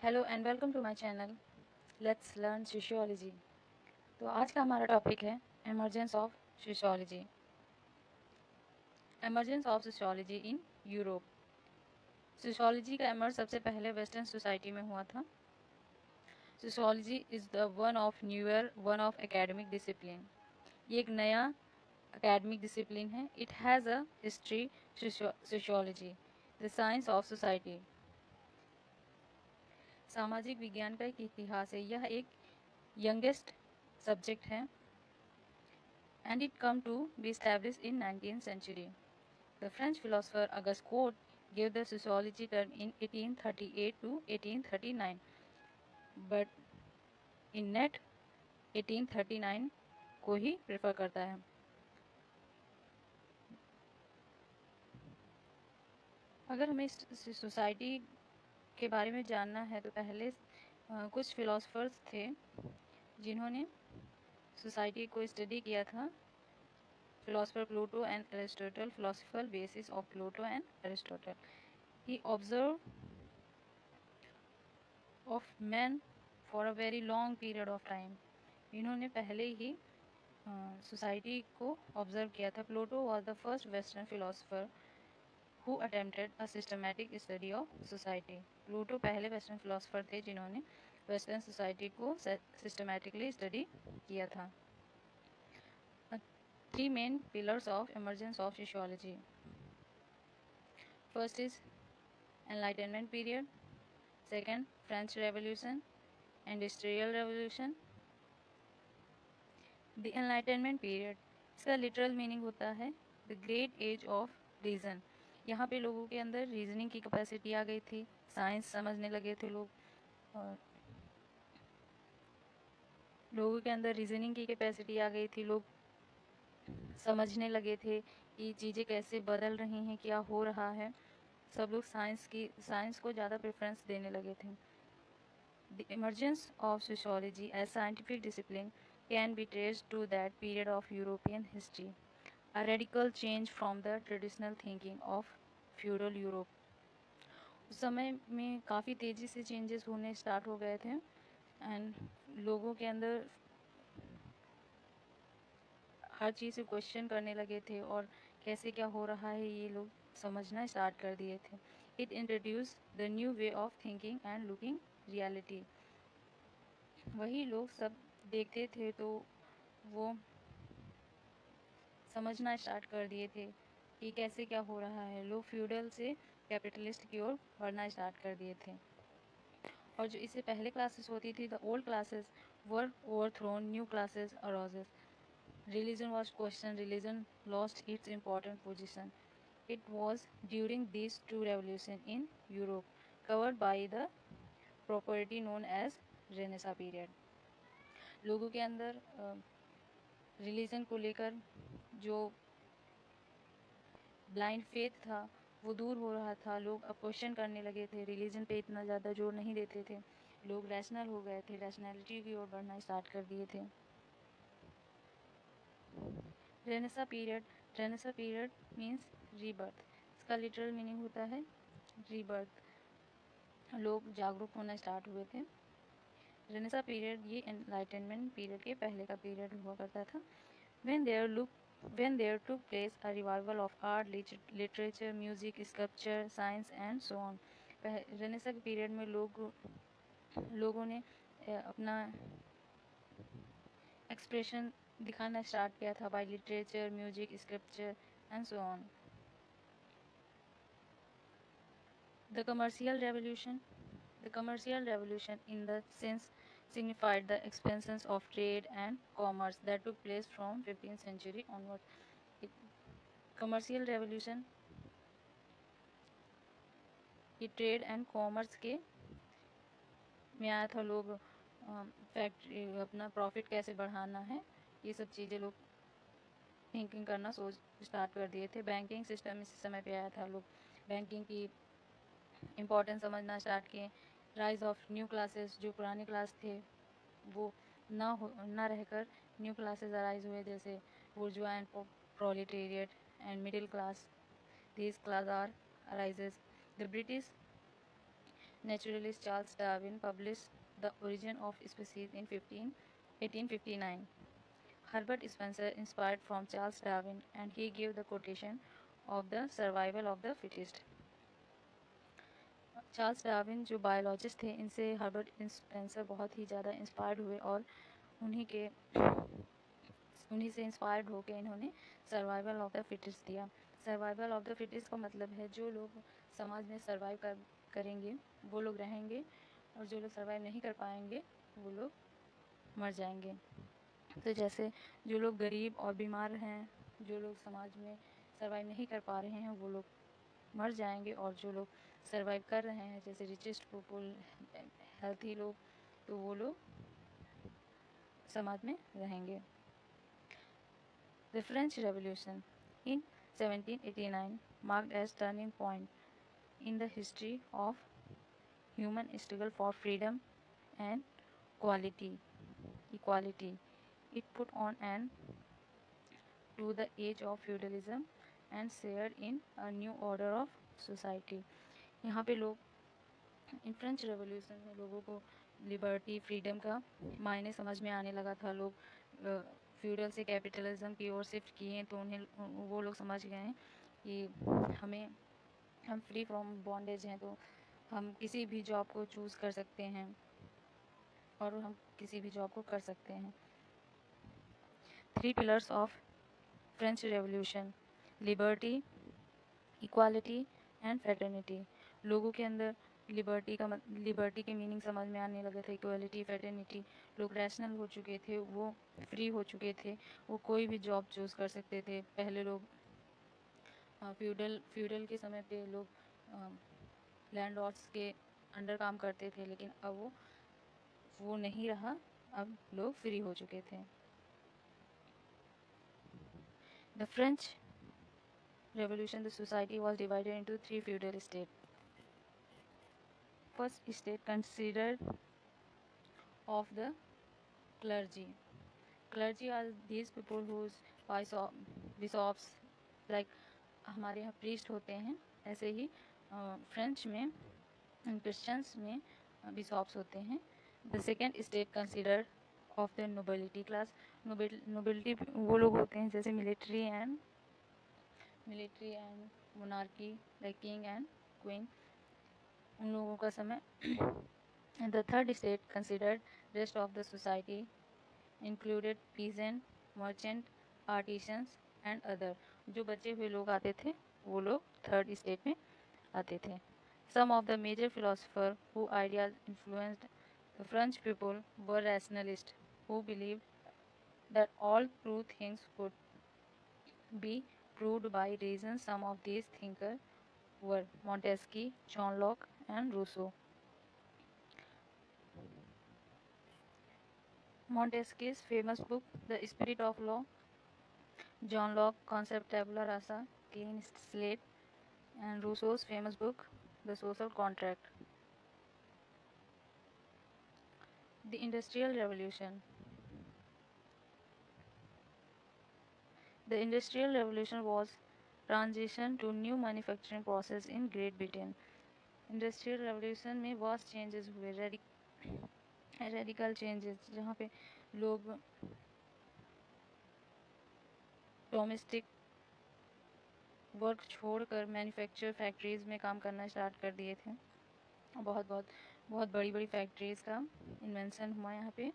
Hello and welcome to my channel let's learn sociology. तो आज का हमारा टॉपिक है emergence of sociology. Emergence of sociology in Europe. Sociology का emerge सबसे पहले वेस्टर्न सोसाइटी में हुआ था। Sociology is the one of academic discipline. ये एक नया एकेडमिक डिसिप्लिन है। It has a history sociology the science of society. सामाजिक विज्ञान का एक इतिहास है। यह एक यंगेस्ट सब्जेक्ट है and it come to be established in 19th century. The French philosopher Auguste Comte gave the sociology term in 1838 to 1839, but in net 1839 को ही प्रेफर करता है। अगर हमें सोसाइटी के बारे में जानना है तो पहले कुछ फिलोसफर्स थे जिन्होंने सोसाइटी को स्टडी किया था। Philosopher Plato and Aristotle, philosophical basis of Plato and Aristotle. He observed of men for a very long period of time. इन्होंने पहले ही सोसाइटी को ऑब्जर्व किया था। Pluto was the first western philosopher who attempted a systematic study of society. Pluto पहले western philosopher थे जिन्होंने western society को systematically study किया था। Three main pillars of emergence of sociology. First is Enlightenment period, second French Revolution, Industrial Revolution. The Enlightenment period, इसका literal meaning होता है the great age of reason. यहाँ पे लोगों के अंदर रीजनिंग की कैपेसिटी आ गई थी, साइंस समझने लगे थे लोग, और लोगों के अंदर रीजनिंग की कैपेसिटी आ गई थी। लोग समझने लगे थे कि चीज़ें कैसे बदल रही हैं, क्या हो रहा है। सब लोग साइंस को ज़्यादा प्रेफरेंस देने लगे थे। The emergence of sociology as scientific discipline can be traced to that period of European history, a radical change from the traditional thinking of feudal Europe. उस समय में काफ़ी तेज़ी से चेंजेस होने स्टार्ट हो गए थे एंड लोगों के अंदर हर चीज़ से क्वेश्चन करने लगे थे और कैसे क्या हो रहा है ये लोग समझना स्टार्ट कर दिए थे। It introduce the new way of thinking and looking reality. वही लोग सब देखते थे तो वो समझना स्टार्ट कर दिए थे कि कैसे क्या हो रहा है। लोग फ्यूडल से कैपिटलिस्ट की ओर बढ़ना स्टार्ट कर दिए थे। और जो इससे पहले क्लासेस होती थी, the old classes were overthrown, new classes arises. Religion was question, religion lost its important position. It was during this two revolution in Europe covered by the property known as renaissance period. लोगों के अंदर religion को लेकर जो blind faith था वो दूर हो रहा था। लोग अब क्वेश्चन करने लगे थे, रिलीजन पे इतना ज़्यादा जोर नहीं देते थे। लोग रैशनल हो गए थे, रैशनैलिटी की ओर बढ़ना स्टार्ट कर दिए थे। Renaissance period means rebirth. इसका लिटरल मीनिंग होता है रीबर्थ। लोग जागरूक होना स्टार्ट हुए थे। रेनेसा पीरियड ये एनलाइटनमेंट पीरियड के पहले का पीरियड हुआ करता था। When there took place a revival of art, literature, music, sculpture, science and so on. Renaissance के पीरियड में लोगों ने अपना एक्सप्रेशन दिखाना स्टार्ट किया था by literature, music, scripture and so on. The commercial revolution. The commercial revolution in the sense signified the expansions of trade and commerce that took place from 15th century onward. Commercial revolution ये trade and commerce के में आया था। लोग factory अपना profit कैसे बढ़ाना है ये सब चीज़ें लोग थिंकिंग करना सोच स्टार्ट कर दिए थे। बैंकिंग सिस्टम इस समय पे आया था। लोग बैंकिंग की इम्पोर्टेंस समझना स्टार्ट किए। राइज ऑफ न्यू क्लासेस, जो पुराने क्लास थे वो ना रहकर न्यू क्लासेस अराइज हुए, जैसे बुर्जुआ and proletariat and middle class. These class are arises. The British Naturalist Charles Darwin published The Origin of Species in 1859. Herbert Spencer inspired from Charles Darwin and he gave the quotation of the survival of the fittest. Charles Darwin जो biologist थे, इनसे Herbert Spencer बहुत ही ज़्यादा inspired हुए और उन्हीं से inspired होकर इन्होंने सर्वाइवल ऑफ द फिटेस्ट दिया। सर्वाइवल ऑफ द फिटेस्ट का मतलब है जो लोग समाज में सर्वाइव करेंगे वो लोग रहेंगे और जो लोग सर्वाइव नहीं कर पाएंगे वो लोग मर जाएंगे। तो जैसे जो लोग गरीब और बीमार हैं, जो लोग समाज में सर्वाइव नहीं कर पा रहे हैं वो लोग मर जाएंगे, और जो लोग सर्वाइव कर रहे हैं जैसे रिचेस्ट पीपल, हेल्थी लोग, तो वो लोग समाज में रहेंगे। The French revolution in 1789 marked as turning point in the history of human struggle for freedom and equality. It put on an to the age of feudalism and shared in a new order of society. यहाँ पे लोग in French revolution में लोगों को liberty, freedom का मायने समझ में आने लगा था। लोग फ्यूडल से कैपिटलिज्म की ओर शिफ्ट किए तो उन्हें वो लोग समझ गए हैं कि हम फ्री फ्रॉम बॉन्डेज हैं, तो हम किसी भी जॉब को चूज़ कर सकते हैं और हम किसी भी जॉब को कर सकते हैं। 3 pillars of French revolution: liberty, equality and fraternity. लोगों के अंदर लिबर्टी के मीनिंग समझ में आने लगे थे, इक्वालिटी, फ्रेटर्निटी। लोग रैशनल हो चुके थे, वो फ्री हो चुके थे, वो कोई भी जॉब चूज़ कर सकते थे। पहले लोग फ्यूडल के समय पे लोग लैंडलॉर्ड्स के अंडर काम करते थे, लेकिन अब वो नहीं रहा, अब लोग फ्री हो चुके थे। The French Revolution, the society was divided into 3 feudal states. First state considered of the clergy. Clergy are these people whose bishops, like हमारे यहाँ priest होते हैं, ऐसे ही फ्रेंच में क्रिश्चियंस में bishops होते हैं। The second state considered of the nobility class. Nobility वो लोग होते हैं जैसे military and monarchy, like king and queen, उन लोगों का समय। And the third state considered rest of the society, included peasant, merchant, artisans and other. जो बचे हुए लोग आते थे वो लोग थर्ड स्टेट में आते थे। Some of the major philosophers whose ideas influenced the French people were rationalists who believed that all true things could be proved by reason. Some of these thinkers were Montesquieu, John Locke and Rousseau. Montesquieu's famous book, The Spirit of Law, John Locke, Concept Tabula Rasa, Clean Slate, and Rousseau's famous book, The Social Contract. The Industrial Revolution. The Industrial Revolution was transition to new manufacturing process in Great Britain. Industrial revolution में vast changes हुए, radical changes, जहाँ पे लोग domestic work छोड़कर manufacture factories में काम करना start कर दिए थे। बहुत बड़ी बड़ी फैक्ट्रीज़ का इन्वेंशन हुआ यहाँ पे।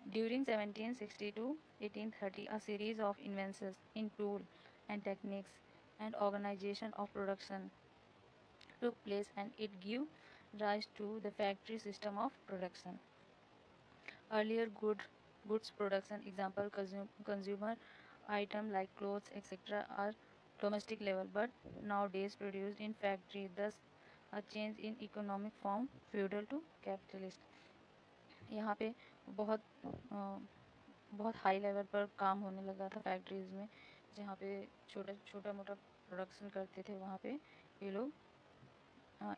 During 1760 to 1830 a series of inventions in tool and techniques and organization of production took place, and it gave rise to the factory system of production. Earlier goods production, example consumer item like clothes etc. are domestic level, but nowadays produced in factory, thus a change in economic form feudal to capitalist. यहाँ पे बहुत high level पर काम होने लगा था factories में, जहाँ पे छोटा मोटा प्रोडक्शन करते थे, वहाँ पे ये लोग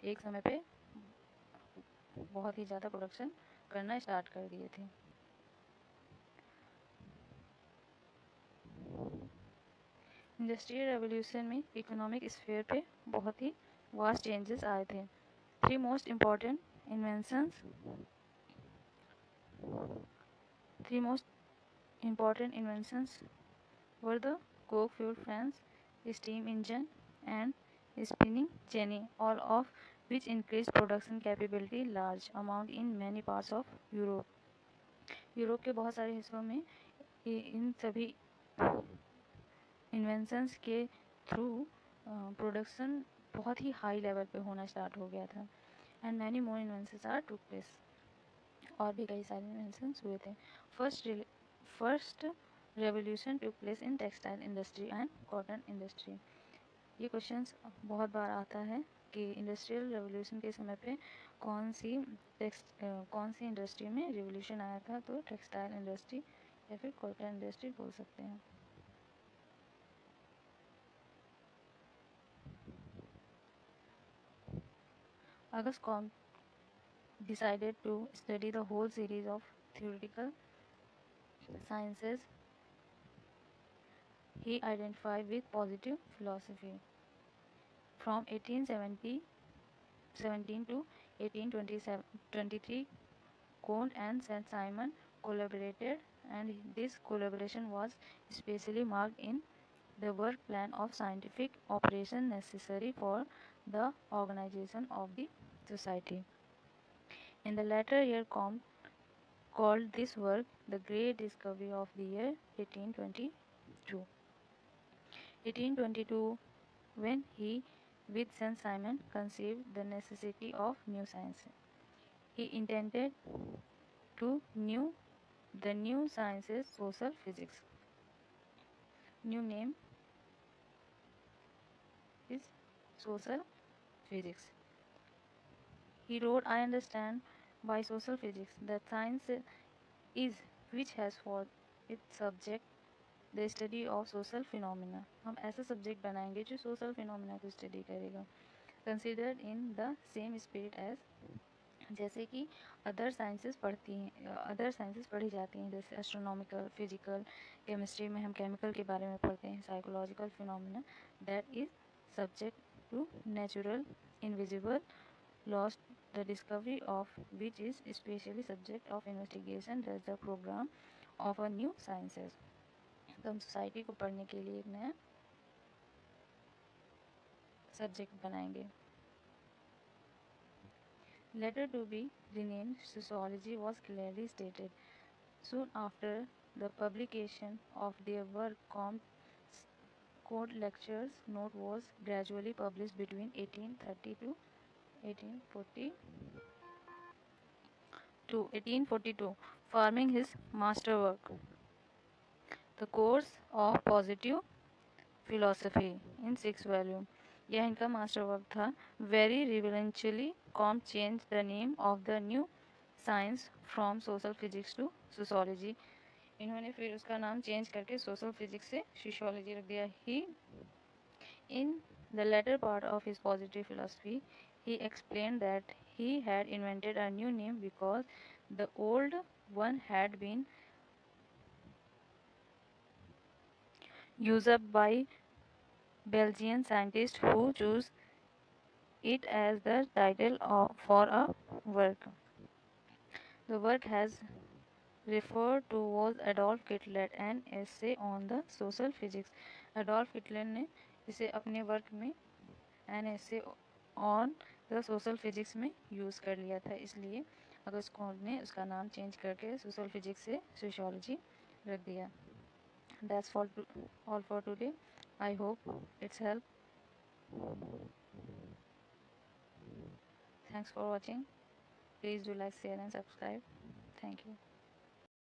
एक समय पे बहुत ही ज़्यादा प्रोडक्शन करना स्टार्ट कर दिए थे। इंडस्ट्रियल रेवोल्यूशन में इकोनॉमिक स्फीयर पे बहुत ही वास्ट चेंजेस आए थे। Three most important inventions. Three most important inventions were the coke-fueled fans, steam engine, and spinning jenny, all of which increased production capability large amount in many parts of Europe. Europe के बहुत सारे हिस्सों में इन सभी inventions के through production बहुत ही high level पे होना स्टार्ट हो गया था and many more inventions are took place. और भी कई सारे इन्वेंशंस हुए थे. First revolution took place in textile industry and cotton industry. ये क्वेश्चंस बहुत बार आता है कि इंडस्ट्रियल रेवोल्यूशन के समय पे कौन सी इंडस्ट्री में रेवोल्यूशन आया था. तो टेक्सटाइल इंडस्ट्री या फिर कॉटन इंडस्ट्री बोल सकते हैं. August Comte decided to study the whole series of theoretical sciences he identified with positive philosophy. From 1817 to 1823, Comte and Saint-Simon collaborated, and this collaboration was especially marked in the work plan of scientific operation necessary for the organization of the society. In the latter year, Comte called this work the great discovery of the year 1822. 1822, when he, with Saint-Simon, conceived the necessity of new science. He intended to the new sciences social physics. New name is social physics. He wrote, I understand by social physics that science is which has for its subject the study of social phenomena. हम ऐसा subject बनाएंगे जो social phenomena को study करेगा. Considered in the same spirit as, जैसे कि other sciences पढ़ी जाती हैं, जैसे एस्ट्रोनॉमिकल, फिजिकल, केमिस्ट्री में हम केमिकल के बारे में पढ़ते हैं, psychological phenomena that is subject to natural invisible laws, the discovery of which is specially subject of investigation that's the programme of a new sciences. तो हम सोसाइटी को पढ़ने के लिए एक नया सब्जेक्ट बनाएंगे. Later to be renamed sociology was clearly stated. Soon after the publication of their work, Comte's Code Lectures note was gradually published between 1830 to 1842, forming his masterwork, The Course of Positive Philosophy, in 6 volumes. यह इनका master work था. Very reverentially, Comte changed the name of the new science from social physics to sociology. इन्होंने फिर उसका नाम change करके social physics से sociology रख दिया. He, in the latter part of his positive philosophy, he explained that he had invented a new name because the old one had been used up by Belgian scientists who chose it as the title for a work. The work has referred to was Adolf Hitler, an essay on the social physics. Adolf Hitler ने इसे अपने work में an essay on the social physics में use कर लिया था. इसलिए Auguste Comte ने उसका नाम चेंज करके सोशल फिजिक्स से सोशियोलॉजी रख दिया. That's all for today. I hope it's helped. Thanks for watching. Please do like, share and subscribe. Thank you.